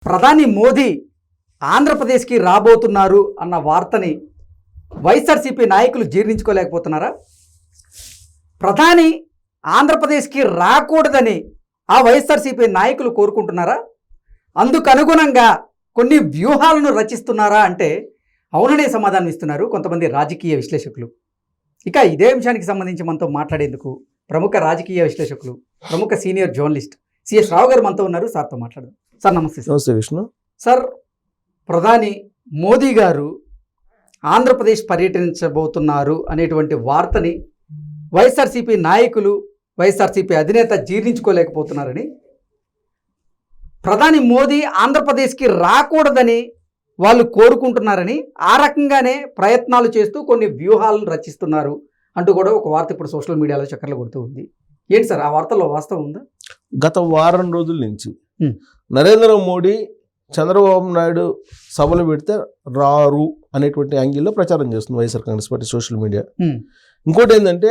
ప్రధాని మోదీ ఆంధ్రప్రదేశ్కి రాబోతున్నారు అన్న వార్తని వైఎస్ఆర్సీపీ నాయకులు జీర్ణించుకోలేకపోతున్నారా? ప్రధాని ఆంధ్రప్రదేశ్కి రాకూడదని ఆ వైఎస్ఆర్సీపీ నాయకులు కోరుకుంటున్నారా? అందుకు అనుగుణంగా కొన్ని వ్యూహాలను రచిస్తున్నారా అంటే అవుననే సమాధానం ఇస్తున్నారు కొంతమంది రాజకీయ విశ్లేషకులు. ఇక ఇదే అంశానికి సంబంధించి మనతో మాట్లాడేందుకు ప్రముఖ రాజకీయ విశ్లేషకులు, ప్రముఖ సీనియర్ జర్నలిస్ట్ సిఎస్ రావు గారు మనతో ఉన్నారు. సార్తో మాట్లాడదాం. సార్ నమస్తే. నమస్తే విష్ణు. సార్, ప్రధాని మోదీ గారు ఆంధ్రప్రదేశ్ పర్యటించబోతున్నారు అనేటువంటి వార్తని వైఎస్ఆర్సీపీ నాయకులు, వైఎస్ఆర్సీపీ అధినేత జీర్ణించుకోలేకపోతున్నారని, ప్రధాని మోదీ ఆంధ్రప్రదేశ్కి రాకూడదని వాళ్ళు కోరుకుంటున్నారని, ఆ రకంగానే ప్రయత్నాలు చేస్తూ కొన్ని వ్యూహాలను రచిస్తున్నారు అంటూ కూడా ఒక వార్త ఇప్పుడు సోషల్ మీడియాలో చక్కర్లు కొడుతూ ఉంది. ఏంటి సార్, ఆ వార్తలో వాస్తవం ఉందా? గత వారం రోజుల నుంచి నరేంద్ర మోడీ చంద్రబాబు నాయుడు సభలు పెడితే రారు అనేటువంటి యాంగిల్లో ప్రచారం చేస్తుంది YSR Congress party social media. ఇంకోటి ఏంటంటే,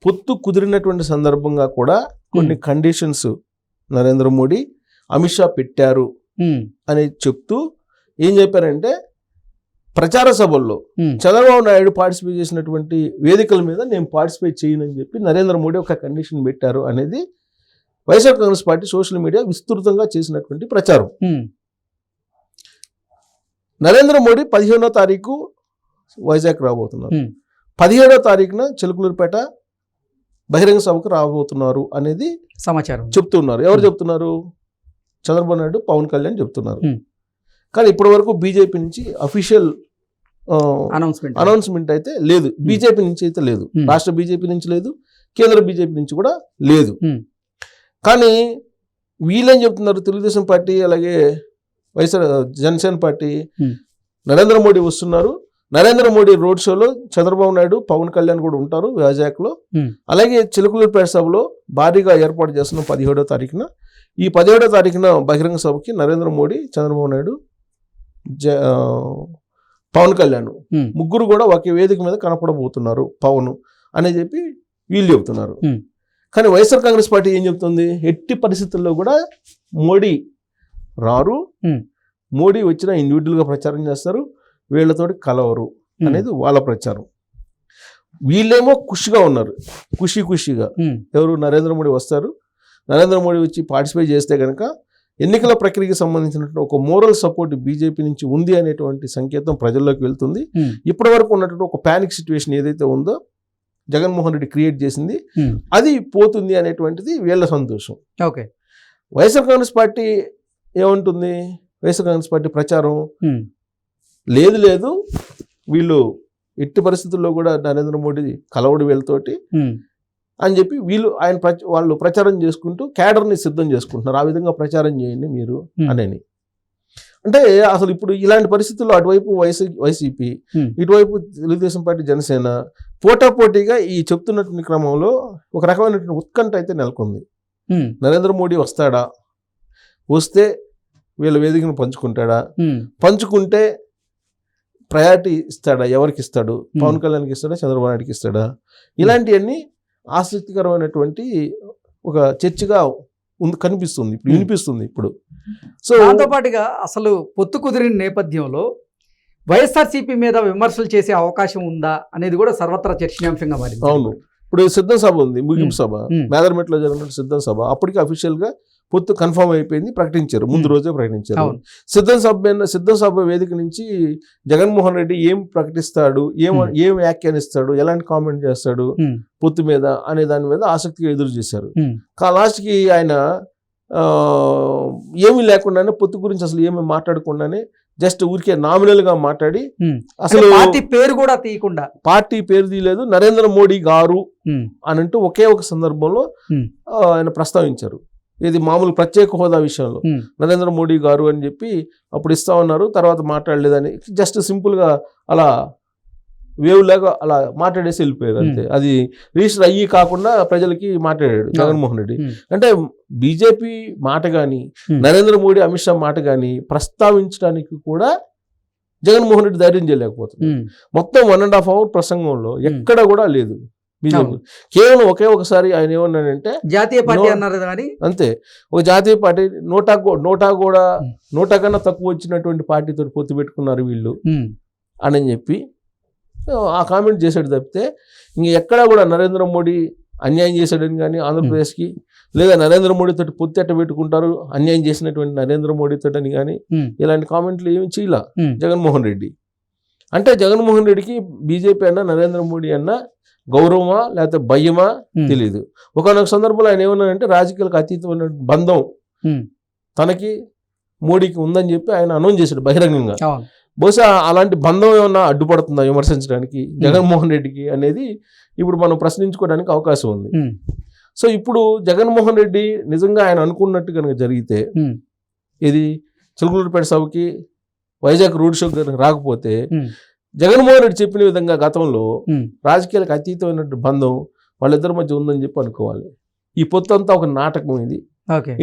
పొత్తు కుదిరినటువంటి సందర్భంగా కూడా కొన్ని కండిషన్స్ నరేంద్ర మోడీ, అమిత్ షా పెట్టారు అని చెప్తూ ఏం చెప్పారంటే, ప్రచార సభల్లో చంద్రబాబు నాయుడు పార్టిసిపేట్ చేసినటువంటి వేదికల మీద నేను పార్టిసిపేట్ చేయనని చెప్పి నరేంద్ర మోడీ ఒక కండిషన్ పెట్టారు అనేది YSR Congress party social media విస్తృతంగా చేసినటువంటి ప్రచారం. నరేంద్ర మోడీ 15వ తారీఖు వైజాగ్ రాబోతున్నారు, 17వ తారీఖున చిలుకలూరుపేట బహిరంగ సభకు రాబోతున్నారు అనేది సమాచారం చెప్తున్నారు. ఎవరు చెప్తున్నారు? చంద్రబాబు నాయుడు, పవన్ కళ్యాణ్ చెప్తున్నారు. కానీ ఇప్పటి వరకు బీజేపీ నుంచి అఫీషియల్ అనౌన్స్మెంట్ అయితే లేదు. బీజేపీ నుంచి అయితే లేదు, రాష్ట్ర బీజేపీ నుంచి లేదు, కేంద్ర బీజేపీ నుంచి కూడా లేదు. కానీ వీళ్ళేం చెప్తున్నారు? తెలుగుదేశం పార్టీ అలాగే వైఎస్ఆర్ జనసేన పార్టీ, నరేంద్ర మోడీ వస్తున్నారు, నరేంద్ర మోడీ రోడ్ షోలో చంద్రబాబు నాయుడు, పవన్ కళ్యాణ్ కూడా ఉంటారు వైజాగ్లో. అలాగే చిలుకలూరుపేట సభలో భారీగా ఏర్పాటు చేస్తున్నాం 17వ తారీఖున. ఈ 17వ తారీఖున బహిరంగ సభకి నరేంద్ర మోడీ, చంద్రబాబు నాయుడు, పవన్ కళ్యాణ్ ముగ్గురు కూడా ఒకే వేదిక మీద కనపడబోతున్నారు, పవన్ అని చెప్పి వీళ్ళు చెబుతున్నారు. కానీ వైఎస్ఆర్ కాంగ్రెస్ పార్టీ ఏం చెప్తుంది? ఎట్టి పరిస్థితుల్లో కూడా మోడీ రారు, మోడీ వచ్చినా ఇండివిజువల్గా ప్రచారం చేస్తారు, వీళ్ళతోటి కలవరు అనేది వాళ్ళ ప్రచారం. వీళ్ళేమో ఖుషిగా ఉన్నారు, ఖుషిగా. ఎవరు? నరేంద్ర మోడీ వస్తారు, నరేంద్ర మోడీ వచ్చి పార్టిసిపేట్ చేస్తే కనుక ఎన్నికల ప్రక్రియకి సంబంధించినటువంటి ఒక మోరల్ సపోర్ట్ బీజేపీ నుంచి ఉంది అనేటువంటి సంకేతం ప్రజల్లోకి వెళ్తుంది. ఇప్పటి వరకు ఉన్నటువంటి ఒక ప్యానిక్ సిచ్యువేషన్ ఏదైతే ఉందో జగన్మోహన్ రెడ్డి క్రియేట్ చేసింది, అది పోతుంది అనేటువంటిది వీళ్ళ సంతోషం. ఓకే. వైఎస్ఆర్ కాంగ్రెస్ పార్టీ ఏమంటుంది? వైఎస్ఆర్ కాంగ్రెస్ పార్టీ ప్రచారం లేదు, వీళ్ళు ఎట్టి పరిస్థితుల్లో కూడా నరేంద్ర మోడీ కలవడు వీళ్ళతోటి అని చెప్పి వాళ్ళు ప్రచారం చేసుకుంటూ క్యాడర్ని సిద్ధం చేసుకుంటున్నారు. ఆ విధంగా ప్రచారం చేయండి మీరు అని. అంటే అసలు ఇప్పుడు ఇలాంటి పరిస్థితుల్లో అటువైపు వైసీపీ, ఇటువైపు తెలుగుదేశం పార్టీ, జనసేన పోటాపోటీగా ఈ చెప్తున్నటువంటి క్రమంలో ఒక రకమైనటువంటి ఉత్కంఠ అయితే నెలకొంది. నరేంద్ర మోడీ వస్తాడా? వస్తే వీళ్ళ వేదికను పంచుకుంటాడా? పంచుకుంటే ప్రయారిటీ ఇస్తాడా? ఎవరికి ఇస్తాడు? పవన్ కళ్యాణ్కి ఇస్తాడా? చంద్రబాబు నాయుడుకి ఇస్తాడా? ఇలాంటివన్నీ ఆసక్తికరమైనటువంటి ఒక చర్చగా కనిపిస్తుంది, ఇప్పుడు వినిపిస్తుంది. ఇప్పుడు సో దాంతోపాటుగా అసలు పొత్తు కుదిరిన నేపథ్యంలో వైఎస్ఆర్సీపీ మీద విమర్శలు చేసే అవకాశం ఉందా అనేది కూడా సర్వత్రా చర్చనీయాంశంగా మారింది. అవును. ఇప్పుడు సిద్ధం సభ ఉంది, ముగింపు సభ, మేదరమెట్లో జరిగిన సిద్ధం సభ. అప్పటికి అఫీషియల్గా పొత్తు కన్ఫర్మ్ అయిపోయింది, ప్రకటించారు, ముందు రోజే ప్రకటించారు. సిద్ధం సభ వేదిక నుంచి జగన్మోహన్ రెడ్డి ఏం ప్రకటిస్తాడు, ఏం వ్యాఖ్యానిస్తాడు, ఎలాంటి కామెంట్ చేస్తాడు పొత్తు మీద అనే దాని మీద ఆసక్తిగా ఎదురు చేశారు. లాస్ట్కి ఆయన ఏమీ లేకుండానే, పొత్తు గురించి అసలు ఏమీ మాట్లాడకుండానే జస్ట్ ఊరికే నామినల్ గా మాట్లాడి, అసలు పార్టీ పేరు కూడా తీయకుండా, పార్టీ పేరు తీయలేదు, నరేంద్ర మోడీ గారు అని అంటూ ఒకే ఒక సందర్భంలో ఆయన ప్రస్తావించారు. ఇది మామూలు ప్రత్యేక హోదా విషయంలో నరేంద్ర మోడీ గారు అని చెప్పి అప్పుడు ఇస్తా ఉన్నారు, తర్వాత మాట్లాడలేదని జస్ట్ సింపుల్ గా అలా వేవ్ లాగా అలా మాట్లాడేసి వెళ్ళిపోయారు అంతే. అది రిజిస్టర్ అయ్యి కాకుండా ప్రజలకి మాట్లాడాడు జగన్మోహన్ రెడ్డి. అంటే బీజేపీ మాట కానీ, నరేంద్ర మోడీ, అమిత్ షా మాట కానీ ప్రస్తావించడానికి కూడా జగన్మోహన్ రెడ్డి ధైర్యం చేయలేకపోతుంది. మొత్తం 1.5 hour ప్రసంగంలో ఎక్కడ కూడా లేదు. బీజేపీ కేవలం ఒకసారి ఆయన ఏమన్నాడంటే జాతీయ పార్టీ అన్నారు కానీ అంతే, ఒక జాతీయ పార్టీ నోటా కన్నా తక్కువ వచ్చినటువంటి పార్టీతో పొత్తు పెట్టుకున్నారు వీళ్ళు అని చెప్పి ఆ కామెంట్ చేశాడు తప్పితే ఇంక ఎక్కడా కూడా నరేంద్ర మోడీ అన్యాయం చేశాడని కానీ ఆంధ్రప్రదేశ్కి, లేదా నరేంద్ర మోడీతో పొత్తు ఎట్ట పెట్టుకుంటారు అన్యాయం చేసినటువంటి నరేంద్ర మోడీతో అని కానీ ఇలాంటి కామెంట్లు ఏమి చేయలే జగన్మోహన్ రెడ్డి. అంటే జగన్మోహన్ రెడ్డికి బీజేపీ అన్నా నరేంద్ర మోడీ అన్నా గౌరవమా లేకపోతే భయమా తెలియదు. ఒకనొక సందర్భంలో ఆయన ఏమన్నాడంటే రాజకీయాలకు అతీతమైన బంధం తనకి మోడీకి ఉందని చెప్పి ఆయన అనౌన్స్ చేశాడు బహిరంగంగా. బహుశా అలాంటి బంధం ఏమన్నా అడ్డుపడుతుందా విమర్శించడానికి జగన్మోహన్ రెడ్డికి అనేది ఇప్పుడు మనం ప్రశ్నించుకోవడానికి అవకాశం ఉంది. సో ఇప్పుడు జగన్మోహన్ రెడ్డి నిజంగా ఆయన అనుకున్నట్టు కనుక జరిగితే, ఇది చిలుకలూరుపేట సభకి వైజాగ్ రోడ్ షో కనుక రాకపోతే, జగన్మోహన్ రెడ్డి చెప్పిన విధంగా గతంలో రాజకీయాలకు అతీతమైన బంధం వాళ్ళిద్దరి మధ్య ఉందని చెప్పి అనుకోవాలి. ఈ పొత్తు అంతా ఒక నాటకం. ఇది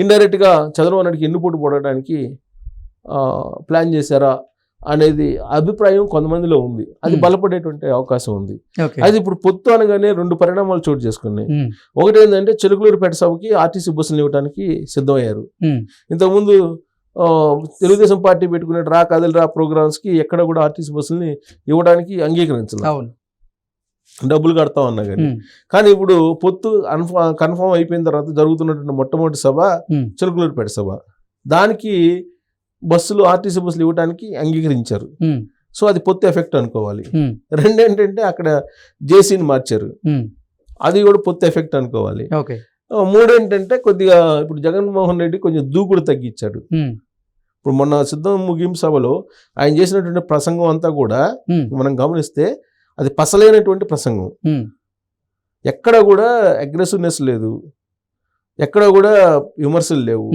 ఇండైరెక్ట్ గా చంద్రబాబు నాయుడికి ఎన్నుపోటు పడడానికి ప్లాన్ చేశారా అనేది అభిప్రాయం కొంతమందిలో ఉంది. అది బలపడేటువంటి అవకాశం ఉంది. అది ఇప్పుడు పొత్తు అనగానే రెండు పరిణామాలు చోటు చేసుకున్నాయి. ఒకటి ఏంటంటే చిలుకలూరుపేట సభకి ఆర్టీసీ బస్సులు ఇవ్వడానికి సిద్ధమయ్యారు. ఇంతకుముందు తెలుగుదేశం పార్టీ పెట్టుకునే రా కదలిరా ప్రోగ్రామ్స్ కి ఎక్కడ కూడా ఆర్టీసీ బస్సుల్ని ఇవ్వడానికి అంగీకరించలేదు, డబ్బులు కడతా ఉన్నా కానీ ఇప్పుడు పొత్తు కన్ఫర్మ్ అయిపోయిన తర్వాత జరుగుతున్నటువంటి మొట్టమొదటి సభ చిలుకలూరుపేట సభ. దానికి బస్సులు ఆర్టీసీ బస్సులు ఇవ్వడానికి అంగీకరించారు. సో అది పొత్తు ఎఫెక్ట్ అనుకోవాలి. రెండేంటంటే అక్కడ జేసీని మార్చారు, అది కూడా పొత్తు ఎఫెక్ట్ అనుకోవాలి. మూడేంటంటే కొద్దిగా ఇప్పుడు జగన్మోహన్ రెడ్డి కొంచెం దూకుడు తగ్గించాడు. ఇప్పుడు మొన్న సిద్ధం ముగింపు సభలో ఆయన చేసినటువంటి ప్రసంగం అంతా కూడా మనం గమనిస్తే అది పసలైనటువంటి ప్రసంగం. ఎక్కడ కూడా అగ్రెసివ్నెస్ లేదు, ఎక్కడ కూడా విమర్శలు లేవు,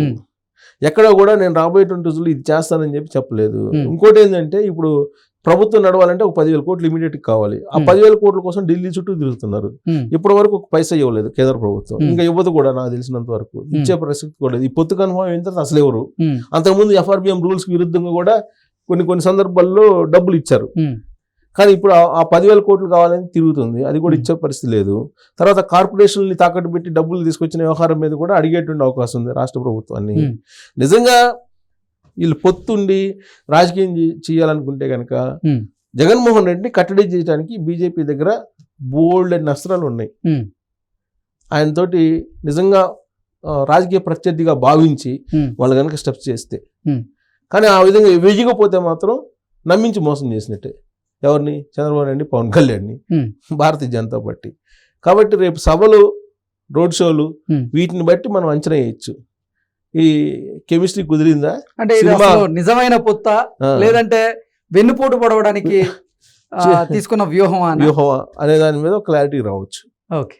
ఎక్కడ కూడా నేను రాబోయేటువంటి రోజులు ఇది చేస్తానని చెప్పి చెప్పలేదు. ఇంకోటి ఏంటంటే ఇప్పుడు ప్రభుత్వం నడవాలంటే ఒక 10,000 కోట్లు ఇమీడియట్ కావాలి. ఆ 10,000 కోట్ల కోసం ఢిల్లీ చుట్టూ తిరుగుతున్నారు. ఇప్పటి వరకు ఒక పైసా ఇవ్వలేదు కేంద్ర ప్రభుత్వం, ఇంకా ఇవ్వదు కూడా నాకు తెలిసినంత వరకు, ఇచ్చే పరిస్థితి కూడా లేదు. ఈ పొత్తు కన్ఫర్మ్ అయిన తర్వాత అసలు ఎవరు, అంతకుముందు FRBM రూల్స్ కి విరుద్ధంగా కూడా కొన్ని సందర్భాల్లో డబ్బులు ఇచ్చారు. కానీ ఇప్పుడు ఆ 10,000 కోట్లు కావాలని తిరుగుతుంది, అది కూడా ఇచ్చే పరిస్థితి లేదు. తర్వాత కార్పొరేషన్ని తాకట్టు పెట్టి డబ్బులు తీసుకొచ్చిన వ్యవహారం మీద కూడా అడిగేటువంటి అవకాశం ఉంది రాష్ట్ర ప్రభుత్వాన్ని. నిజంగా వీళ్ళు పొత్తుండి రాజకీయం చేయాలనుకుంటే కనుక జగన్మోహన్ రెడ్డిని కట్టడి చేయడానికి బీజేపీ దగ్గర బోల్డ్ అనే అస్త్రాలు ఉన్నాయి. ఆయనతోటి నిజంగా రాజకీయ ప్రత్యర్థిగా భావించి వాళ్ళు కనుక స్టెప్స్ చేస్తే, కానీ ఆ విధంగా వేయకపోతే మాత్రం నమ్మించి మోసం చేసినట్టే. ఎవరిని? చంద్రబాబు నాయుడు, పవన్ కళ్యాణ్ని, భారతీయ జనతా పార్టీ. కాబట్టి రేపు సభలు, రోడ్ షోలు, వీటిని బట్టి మనం అంచనా వేయచ్చు ఈ కెమిస్ట్రీ కుదిరిందా, అంటే నిజమైన పొత్త లేదంటే వెన్నుపోటు పడవడానికి తీసుకున్న వ్యూహం అనే దాని మీద క్లారిటీ రావచ్చు. ఓకే.